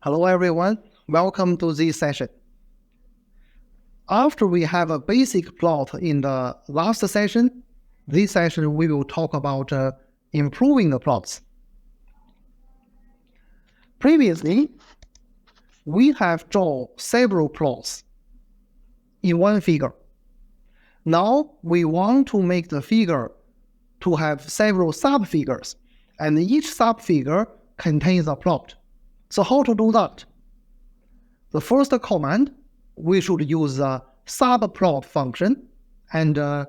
Hello everyone, welcome to this session. After we have a basic plot in the last session, this session we will talk about improving the plots. Previously, we have drawn several plots in one figure. Now we want to make the figure to have several sub-figures, and each sub-figure contains a plot. So how to do that? The first command, we should use the subplot function and the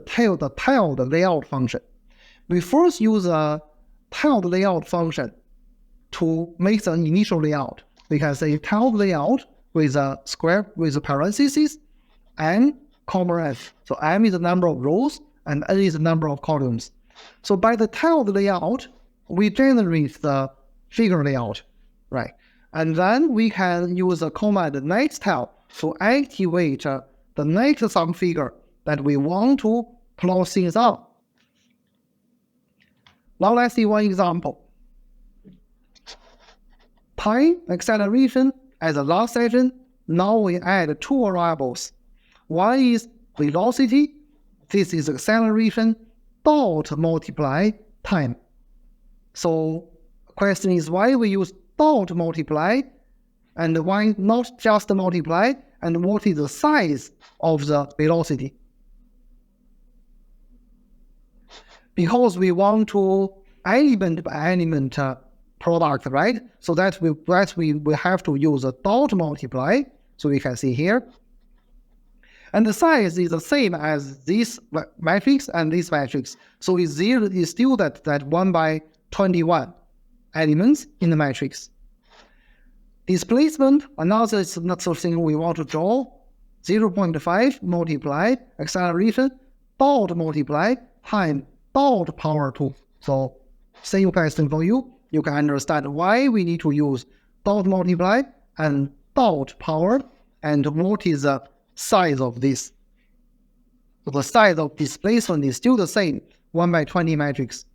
tiled layout function. We first use a tiled layout function to make the initial layout. We can say tiled layout with a square with parentheses and comma n. So m is the number of rows and n is the number of columns. So by the tiled layout, we generate the figure layout, right? And then we can use the command nextTile to activate the next subfigure that we want to plot things on. Now let's see one example. Time acceleration as the last session. Now we add two variables. One is velocity. This is acceleration dot multiply time. So question is why we use dot multiply and why not just multiply, and what is the size of the velocity? Because we want to element by element product, right? So that we have to use a dot multiply. So we can see here. And the size is the same as this matrix and this matrix. So it's still that 1 by 21 elements in the matrix. Displacement, another thing we want to draw, 0.5 multiply acceleration dot multiply time dot power 2. So same question for you. You can understand why we need to use dot multiply and dot power, and what is the size of this. So the size of displacement is still the same, 1 by 20 matrix.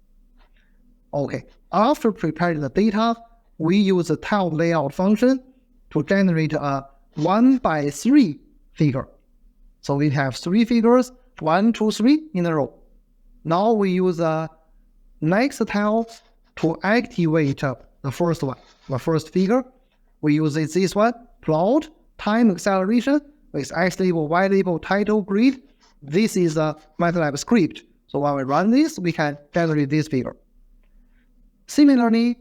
Okay, after preparing the data, we use the tiled layout function to generate a 1 by 3 figure. So we have 3 figures, 1, 2, 3 in a row. Now we use a nextTile to activate the first one, the first figure. We use this one, plot time acceleration with X label, Y label, title, grid. This is a MATLAB script. So when we run this, we can generate this figure. Similarly,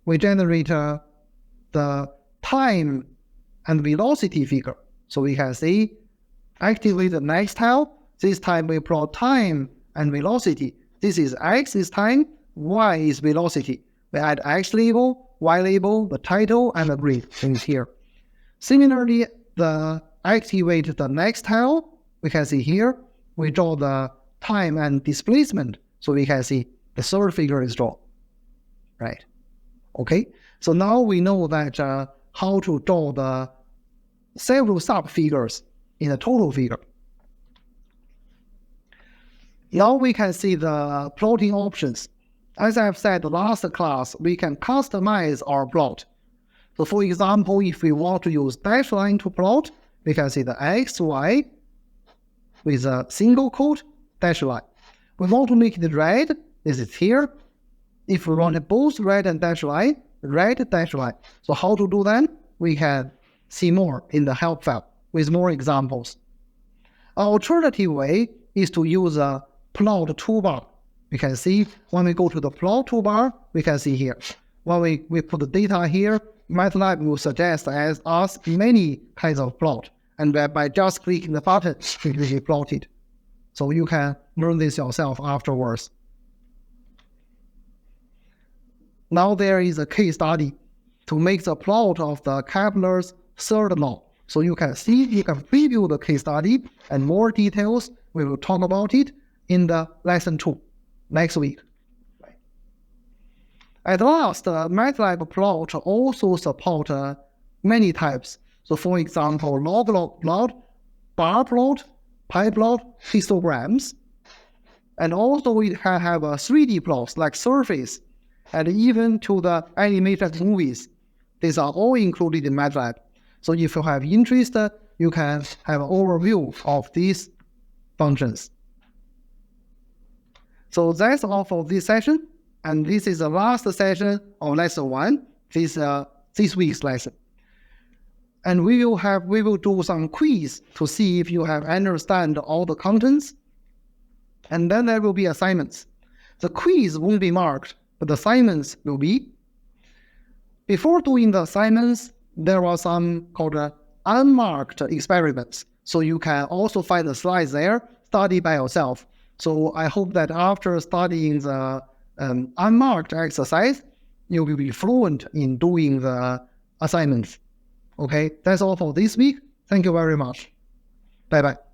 we generate the time and velocity figure. So we can see, activate the nextTile. This time we plot time and velocity. This is X is time, Y is velocity. We add X label, Y label, the title, and the grid things here. Similarly, activate the nextTile. We can see here, we draw the time and displacement. So we can see the third figure is drawn. Right. Okay. So now we know that how to draw the several sub-figures in a total figure. Now we can see the plotting options. As I've said last class, we can customize our plot. So for example, if we want to use dash line to plot, we can see the X, Y with a single quote dash line. We want to make it red. This is here. If we want both red and dash line, red dash line. So how to do that? We can see more in the help file with more examples. An alternative way is to use a plot toolbar. We can see when we go to the plot toolbar, we can see here. When we put the data here, MATLAB will suggest us many kinds of plot. And by just clicking the button, it will be plotted. So you can learn this yourself afterwards. Now there is a case study to make the plot of the Kepler's third law. So you can see, you can preview the case study, and more details, we will talk about it in the lesson 2 next week. At last, MATLAB plot also support many types. So for example, log plot, bar plot, pie plot, histograms. And also we can have 3D plots like surface, and even to the animated movies. These are all included in MATLAB. So if you have interest, you can have an overview of these functions. So that's all for this session. And this is the last session of lesson 1, this week's lesson. And we will do some quiz to see if you have understand all the contents. And then there will be assignments. The quiz won't be marked, but the assignments will be. Before doing the assignments, there are some called unmarked experiments. So you can also find the slides there, study by yourself. So I hope that after studying the unmarked exercise, you will be fluent in doing the assignments. Okay, that's all for this week. Thank you very much. Bye-bye.